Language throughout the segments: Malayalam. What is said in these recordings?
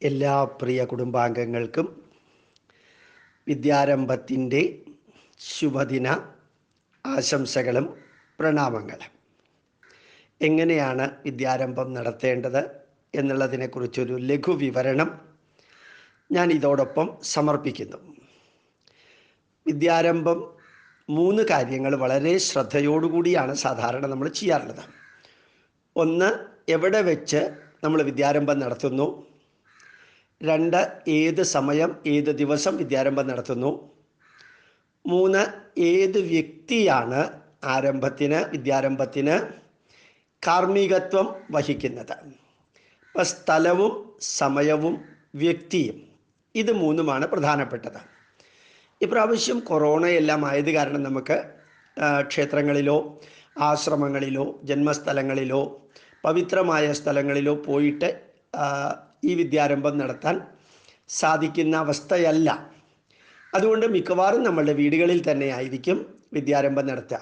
എല്ലാ പ്രിയ കുടുംബാംഗങ്ങൾക്കും വിദ്യാരംഭത്തിൻ്റെ ശുഭദിന ആശംസകളും പ്രണാമങ്ങളും. എങ്ങനെയാണ് വിദ്യാരംഭം നടത്തേണ്ടത് എന്നുള്ളതിനെക്കുറിച്ചൊരു ലഘു വിവരണം ഞാൻ ഇതോടൊപ്പം സമർപ്പിക്കുന്നു. വിദ്യാരംഭം 3 കാര്യങ്ങൾ വളരെ ശ്രദ്ധയോടുകൂടിയാണ് സാധാരണ നമ്മൾ ചെയ്യാറുള്ളത്. ഒന്ന്, എവിടെ വെച്ച് നമ്മൾ വിദ്യാരംഭം നടത്തുന്നു. 2, ഏത് സമയം ഏത് ദിവസം വിദ്യാരംഭം നടത്തുന്നു. 3, ഏത് വ്യക്തിയാണ് വിദ്യാരംഭത്തിന് കാർമ്മികത്വം വഹിക്കുന്നത്. ഇപ്പം സ്ഥലവും സമയവും വ്യക്തിയും, ഇത് 3മാണ് പ്രധാനപ്പെട്ടത്. ഇപ്രാവശ്യം കൊറോണയെല്ലാം ആയത് കാരണം നമുക്ക് ക്ഷേത്രങ്ങളിലോ ആശ്രമങ്ങളിലോ ജന്മസ്ഥലങ്ങളിലോ പവിത്രമായ സ്ഥലങ്ങളിലോ പോയിട്ട് ഈ വിദ്യാരംഭം നടത്താൻ സാധിക്കുന്ന അവസ്ഥയല്ല. അതുകൊണ്ട് മിക്കവാറും നമ്മളുടെ വീടുകളിൽ തന്നെ ആയിരിക്കും വിദ്യാരംഭം നടത്തുക.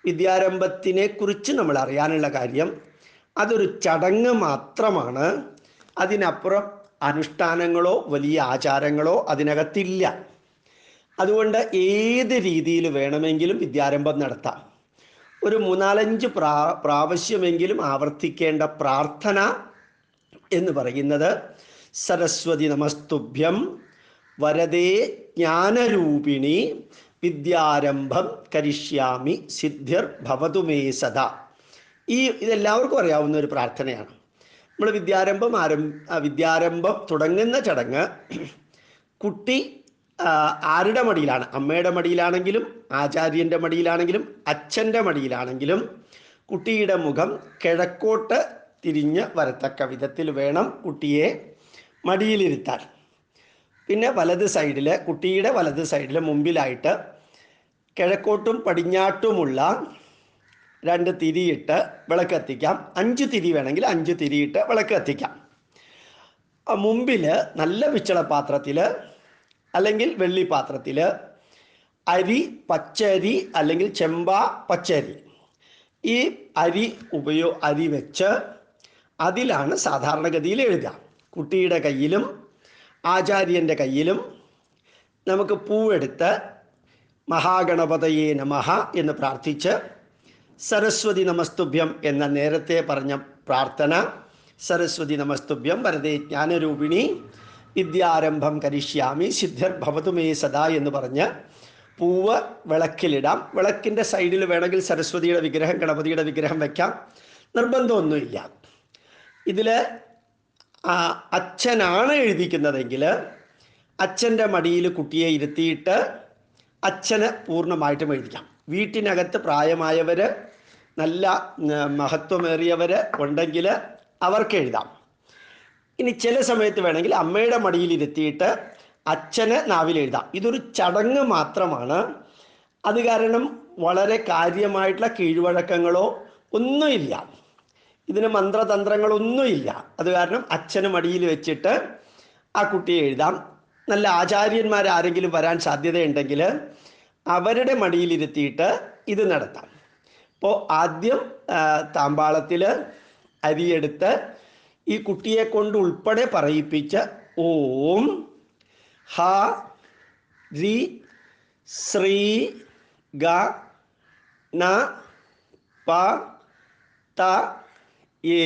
വിദ്യാരംഭത്തിനെ കുറിച്ച് നമ്മൾ അറിയാനുള്ള കാര്യം, അതൊരു ചടങ്ങ് മാത്രമാണ്. അതിനപ്പുറം അനുഷ്ഠാനങ്ങളോ വലിയ ആചാരങ്ങളോ അതിനകത്തില്ല. അതുകൊണ്ട് ഏത് രീതിയിൽ വേണമെങ്കിലും വിദ്യാരംഭം നടത്താം. ഒരു 3-4 പ്രാവശ്യമെങ്കിലും ആവർത്തിക്കേണ്ട പ്രാർത്ഥന എന്ന് പറയുന്നത് സരസ്വതി നമസ്തുഭ്യം വരദേ ജ്ഞാനരൂപിണി വിദ്യാരംഭം കരിഷ്യാമി സിദ്ധിർ ഭവതു മേ സദാ. ഇതെല്ലാവർക്കും അറിയാവുന്ന ഒരു പ്രാർത്ഥനയാണ്. നമ്മൾ വിദ്യാരംഭം തുടങ്ങുന്ന ചടങ്ങ് കുട്ടി ആരുടെ മടിയിലാണ്, അമ്മയുടെ മടിയിലാണെങ്കിലും ആചാര്യൻ്റെ മടിയിലാണെങ്കിലും അച്ഛൻ്റെ മടിയിലാണെങ്കിലും കുട്ടിയുടെ മുഖം കിഴക്കോട്ട് തിരിഞ്ഞ് വരത്തക്ക വിധത്തിൽ വേണം കുട്ടിയെ മടിയിലിരുത്താൻ. പിന്നെ കുട്ടിയുടെ വലത് സൈഡിൽ മുമ്പിലായിട്ട് കിഴക്കോട്ടും പടിഞ്ഞാട്ടുമുള്ള 2 തിരിയിട്ട് വിളക്ക് കത്തിക്കാം. 5 തിരി വേണമെങ്കിൽ 5 തിരിയിട്ട് വിളക്ക് കത്തിക്കാം. മുമ്പിൽ നല്ല പിച്ചളപാത്രത്തിൽ അല്ലെങ്കിൽ വെള്ളിപ്പാത്രത്തിൽ പച്ചരി അല്ലെങ്കിൽ ചെമ്പ പച്ചരി, ഈ അരി വെച്ച് അതിലാണ് സാധാരണഗതിയിൽ എഴുതുക. കുട്ടിയുടെ കയ്യിലും ആചാര്യൻ്റെ കയ്യിലും നമുക്ക് പൂവെടുത്ത് മഹാഗണപതയേ നമഃ എന്ന് പ്രാർത്ഥിച്ച് സരസ്വതി നമസ്തുഭ്യം എന്ന നേരത്തെ പറഞ്ഞ പ്രാർത്ഥന, സരസ്വതി നമസ്തുഭ്യം വരദേ ജ്ഞാനരൂപിണി വിദ്യാരംഭം കരിഷ്യാമി സിദ്ധിർ ഭവതു മേ സദാ എന്ന് പറഞ്ഞ് പൂവ് വിളക്കിലിടാം. വിളക്കിൻ്റെ സൈഡിൽ വേണമെങ്കിൽ സരസ്വതിയുടെ വിഗ്രഹം ഗണപതിയുടെ വിഗ്രഹം വയ്ക്കാം, നിർബന്ധമൊന്നുമില്ല. ഇതിൽ അച്ഛനാണ് എഴുതിക്കുന്നതെങ്കിൽ അച്ഛൻ്റെ മടിയിൽ കുട്ടിയെ ഇരുത്തിയിട്ട് അച്ഛന് പൂർണ്ണമായിട്ടും എഴുതിക്കാം. വീട്ടിനകത്ത് പ്രായമായവർ നല്ല മഹത്വമേറിയവർ ഉണ്ടെങ്കിൽ അവർക്ക് എഴുതാം. ഇനി ചില സമയത്ത് വേണമെങ്കിൽ അമ്മയുടെ മടിയിൽ ഇരുത്തിയിട്ട് അച്ഛന് നാവിലെഴുതാം. ഇതൊരു ചടങ്ങ് മാത്രമാണ്. അത് കാരണം വളരെ കാര്യമായിട്ടുള്ള കീഴ്വഴക്കങ്ങളോ ഒന്നുമില്ല, ഇതിന് മന്ത്രതന്ത്രങ്ങളൊന്നുമില്ല. അത് കാരണം അച്ഛന് മടിയിൽ വെച്ചിട്ട് ആ കുട്ടിയെ എഴുതാം. നല്ല ആചാര്യന്മാരാരെങ്കിലും വരാൻ സാധ്യതയുണ്ടെങ്കിൽ അവരുടെ മടിയിലിരുത്തിയിട്ട് ഇത് നടത്താം. അപ്പോൾ ആദ്യം താമ്പാളത്തിൽ അരിയെടുത്ത് ഈ കുട്ടിയെ കൊണ്ട് ഉൾപ്പെടെ പറയിപ്പിച്ച് ഓം ഹ രി ശ്രീ ഗ ന പ ത ഏ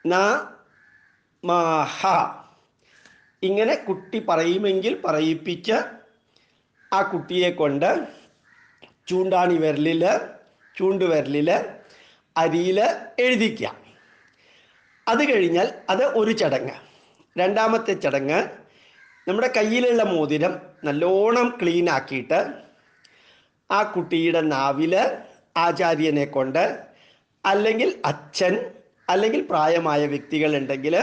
ന മഹ ഇങ്ങനെ കുട്ടി പറയുമെങ്കിൽ പറയിപ്പിച്ച് ആ കുട്ടിയെ കൊണ്ട് ചൂണ്ടുവിരലിൽ അരിയിൽ എഴുതിക്കാം. അത് കഴിഞ്ഞാൽ അത് ഒരു ചടങ്ങ്. രണ്ടാമത്തെ ചടങ്ങ്, നമ്മുടെ കയ്യിലുള്ള മോതിരം നല്ലോണം ക്ലീൻ ആക്കിയിട്ട് ആ കുട്ടിയുടെ നാവിൽ ആചാര്യനെ കൊണ്ട് അല്ലെങ്കിൽ അച്ഛൻ അല്ലെങ്കിൽ പ്രായമായ വ്യക്തികളുണ്ടെങ്കിൽ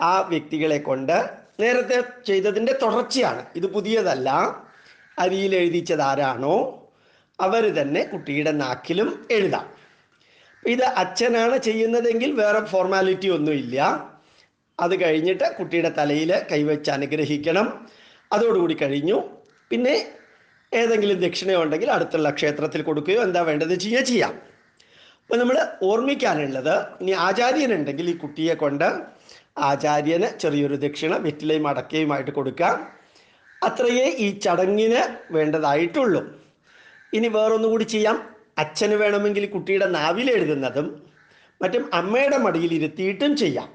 ആ വ്യക്തികളെ കൊണ്ട്, നേരത്തെ ചെയ്തതിൻ്റെ തുടർച്ചയാണ്, ഇത് പുതിയതല്ല, അരിയിൽ എഴുതിച്ചതാരാണോ അവർ തന്നെ കുട്ടിയുടെ നാക്കിലും എഴുതാം. ഇത് അച്ഛനാണ് ചെയ്യുന്നതെങ്കിൽ വേറെ ഫോർമാലിറ്റി ഒന്നുമില്ല. അത് കഴിഞ്ഞിട്ട് കുട്ടിയുടെ തലയിൽ കൈവച്ച് അനുഗ്രഹിക്കണം. അതോടുകൂടി കഴിഞ്ഞു. പിന്നെ ഏതെങ്കിലും ദക്ഷിണയുണ്ടെങ്കിൽ അടുത്തുള്ള ക്ഷേത്രത്തിൽ കൊടുക്കുകയോ എന്താ വേണ്ടത് ചെയ്യാം. അപ്പോൾ നമ്മൾ ഓർമ്മിക്കാനുള്ളത്, ഇനി ആചാര്യനുണ്ടെങ്കിൽ ഈ കുട്ടിയെ കൊണ്ട് ആചാര്യന് ചെറിയൊരു ദക്ഷിണ വെറ്റിലയും അടക്കയുമായിട്ട് കൊടുക്കാം. അത്രയേ ഈ ചടങ്ങിന് വേണ്ടതായിട്ടുള്ളൂ. ഇനി വേറൊന്നുകൂടി ചെയ്യാം. അച്ഛന് വേണമെങ്കിൽ കുട്ടിയുടെ നാവിൽ എഴുതുന്നതും മറ്റും അമ്മയുടെ മടിയിൽ ഇരുത്തിയിട്ടും ചെയ്യാം.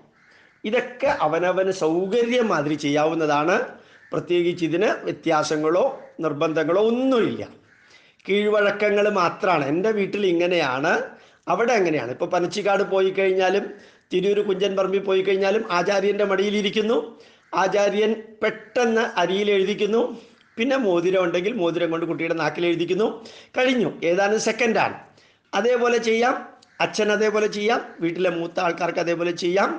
ഇതൊക്കെ അവനവന് സൗകര്യം മാതിരി ചെയ്യാവുന്നതാണ്. പ്രത്യേകിച്ച് ഇതിന് വ്യത്യാസങ്ങളോ നിർബന്ധങ്ങളോ ഒന്നുമില്ല. കീഴ്വഴക്കങ്ങൾ മാത്രമാണ്. എൻ്റെ വീട്ടിൽ ഇങ്ങനെയാണ്, അവിടെ എങ്ങനെയാണ്. ഇപ്പോൾ പനച്ചിക്കാട് പോയി കഴിഞ്ഞാലും തിരൂർ കുഞ്ചൻ പറമ്പിൽ പോയി കഴിഞ്ഞാലും ആചാര്യൻ്റെ മടിയിലിരിക്കുന്നു. ആചാര്യൻ പെട്ടെന്ന് അരിയിൽ എഴുതിക്കുന്നു. പിന്നെ മോതിരം ഉണ്ടെങ്കിൽ മോതിരം കൊണ്ട് കുട്ടിയുടെ നാക്കിൽ എഴുതിക്കുന്നു. കഴിഞ്ഞു. ഏതാനും സെക്കൻഡാണ്. അതേപോലെ ചെയ്യാം. അച്ഛൻ അതേപോലെ ചെയ്യാം. വീട്ടിലെ മൂത്ത ആൾക്കാർക്ക് അതേപോലെ ചെയ്യാം.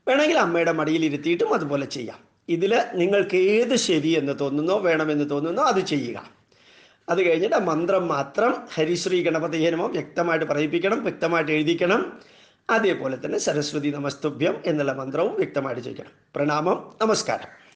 വേണമെങ്കിൽ അമ്മയുടെ മടിയിൽ ഇരുത്തിയിട്ടും അതുപോലെ ചെയ്യാം. ഇതിൽ നിങ്ങൾക്ക് ഏത് ശരിയെന്ന് തോന്നുന്നോ വേണമെന്ന് തോന്നുന്നോ അത് ചെയ്യുക. അത് കഴിഞ്ഞിട്ട് മന്ത്രം മാത്രം ഹരിശ്രീ ഗണപതയേ നമഃ വ്യക്തമായിട്ട് പറയിപ്പിക്കണം, വ്യക്തമായിട്ട് എഴുതിക്കണം. അതേപോലെ തന്നെ സരസ്വതി നമസ്തുഭ്യം എന്നുള്ള മന്ത്രവും വ്യക്തമായിട്ട് ചെയ്യണം. പ്രണാമം, നമസ്കാരം.